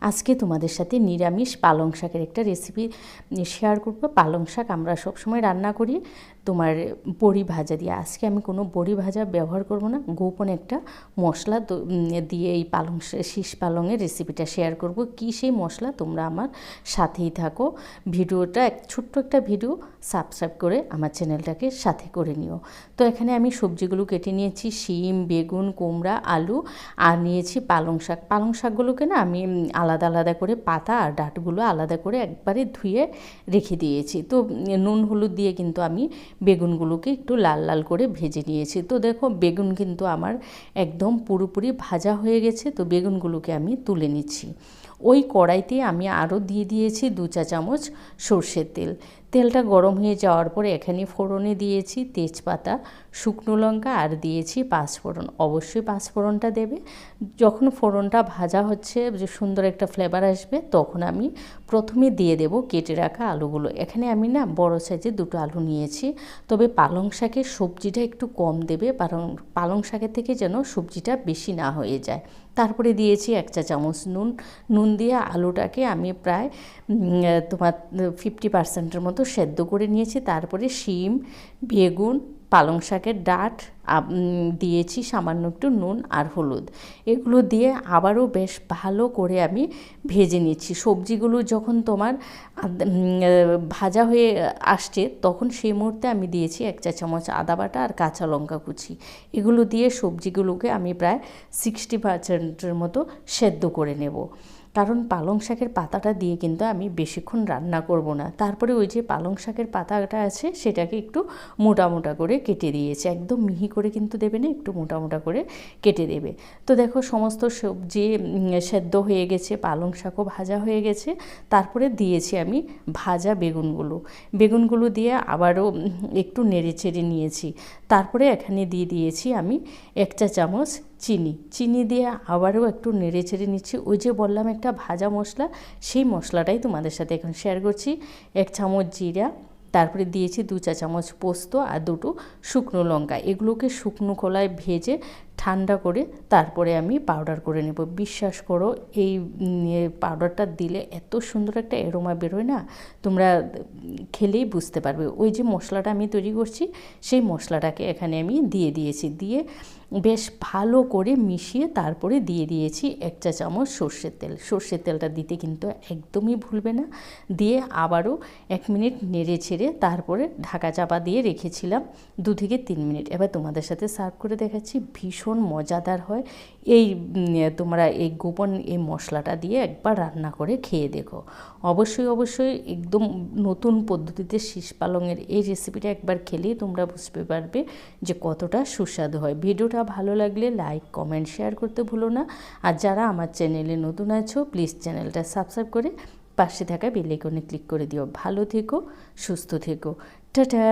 আজকে তোমাদের সাথে নিরামিষ পালং শাকের একটা রেসিপি শেয়ার করব। পালং শাক আমরা সবসময় রান্না করি তোমার বড়ি ভাজা দিয়ে। আজকে আমি কোনো বড়ি ভাজা ব্যবহার করব না, গোপন একটা মশলা দিয়ে এই শীষ পালংয়ের রেসিপিটা শেয়ার করব। কী সেই মশলা, তোমরা আমার সাথেই থাকো। ভিডিওটা ছোট্ট একটা ভিডিও, সাবস্ক্রাইব করে আমার চ্যানেলটাকে সাথে করে নিও। তো এখানে আমি সবজিগুলো কেটে নিয়েছি, শিম, বেগুন, কুমড়া, আলু, আর নিয়েছি পালং শাক। পালং শাকগুলোকে না আমি আলাদা আলাদা করে পাতা আর ডাঁটগুলো আলাদা করে একবারে ধুয়ে রেখে দিয়েছি। তো নুন হলুদ দিয়ে কিন্তু আমি বেগুনগুলোকে একটু লাল লাল করে ভেজে নিয়েছি। তো দেখো বেগুন কিন্তু আমার একদম পুরোপুরি ভাজা হয়ে গেছে। তো বেগুনগুলোকে আমি তুলে নিচ্ছি। ওই কড়াইতে আমি আরও দিয়ে দিয়েছি 2 চা চামচ সর্ষের তেল। তেলটা গরম হয়ে যাওয়ার পরে এখানে ফোড়নে দিয়েছি তেজপাতা, শুকনো লঙ্কা আর দিয়েছি পাঁচফোড়ন। অবশ্যই পাঁচফোড়নটা দেবে। যখন ফোড়নটা ভাজা হচ্ছে, যে সুন্দর একটা ফ্লেভার আসবে, তখন আমি প্রথমে দিয়ে দেব কেটে রাখা আলুগুলো। এখানে আমি না বড় সাইজে 2টো আলু নিয়েছি। তবে পালং শাকের সবজিটা একটু কম দেবে, কারণ পালং শাকের থেকে যেন সবজিটা বেশি না হয়ে যায়। তারপরে দিয়েছি 1 চা চামচ নুন দিয়ে আলুটাকে আমি প্রায় তোমার 50% মতো সেদ্ধ করে নিয়েছি। তারপরে শিম, বেগুন, পালং শাকের ডাঁট দিয়েছি, সামান্য একটু নুন আর হলুদ। এগুলো দিয়ে আবারও বেশ ভালো করে আমি ভেজে নিচ্ছি। সবজিগুলো যখন তোমার ভাজা হয়ে আসছে, তখন সেই মুহূর্তে আমি দিয়েছি 1 চা চামচ আদা বাটা আর কাঁচা লঙ্কা কুচি। এগুলো দিয়ে সবজিগুলোকে আমি প্রায় 60% মতো সেদ্ধ করে নেব, কারণ পালং শাকের পাতাটা দিয়ে কিন্তু আমি বেশিক্ষণ রান্না করব না। তারপরে ওই যে পালং শাকের পাতাটা আছে, সেটাকে একটু মোটা মোটা করে কেটে দিয়েছি। একদম মিহি করে কিন্তু দেবে না, একটু মোটা মোটা করে কেটে দেবে। তো দেখো সমস্ত সবজি সেদ্ধ হয়ে গেছে, পালং শাকও ভাজা হয়ে গেছে। তারপরে দিয়েছি আমি ভাজা বেগুনগুলো দিয়ে আবারও একটু নেড়ে চেড়ে নিয়েছি। তারপরে এখানে দিয়ে দিয়েছি আমি 1 চা চামচ চিনি দিয়ে আবারও একটু নেড়ে চেড়ে নিচ্ছি। ওই যে বললাম একটা ভাজা মশলা, সেই মশলাটাই তোমাদের সাথে এখন শেয়ার করছি। 1 চামচ জিরা, তারপরে দিয়েছি 2 চা চামচ পোস্ত আর 2টো শুকনো লঙ্কা। এগুলোকে শুকনো খোলায় ভেজে ঠান্ডা করে তারপরে আমি পাউডার করে নেব। বিশ্বাস করো, এই পাউডারটা দিলে এত সুন্দর একটা অ্যারোমা বেরোয় না, তোমরা খেলেই বুঝতে পারবে। ওই যে মশলাটা আমি তৈরি করছি, সেই মশলাটাকে এখানে আমি দিয়ে দিয়েছি। দিয়ে বেশ ভালো করে মিশিয়ে তারপরে দিয়ে দিয়েছি 1 চা চামচ সর্ষের তেলটা দিতে কিন্তু একদমই ভুলবে না। দিয়ে আবারও 1 মিনিট নেড়ে ছেড়ে তারপরে ঢাকা চাপা দিয়ে রেখেছিলাম 2 থেকে 3 মিনিট। এবার তোমাদের সাথে সার্ভ করে দেখাচ্ছি। ভীষণ মজাদার হয়। তোমরা এই গোপন এই মশলাটা দিয়ে একবার রান্না করে খেয়ে দেখো। অবশ্যই একদম নতুন পদ্ধতিতে শীষ পালংয়ের এই রেসিপিটা একবার খেলেই তোমরা বুঝতে পারবে যে কতটা সুস্বাদু হয়। ভিডিওটা ভালো লাগলে লাইক, কমেন্ট, শেয়ার করতে ভুলো না। আর যারা আমার চ্যানেলে নতুন আছো, প্লিজ চ্যানেলটা সাবস্ক্রাইব করে পাশে থাকা বেল আইকনে ক্লিক করে দিও। ভালো থেকো, সুস্থ থেকো। টাটা।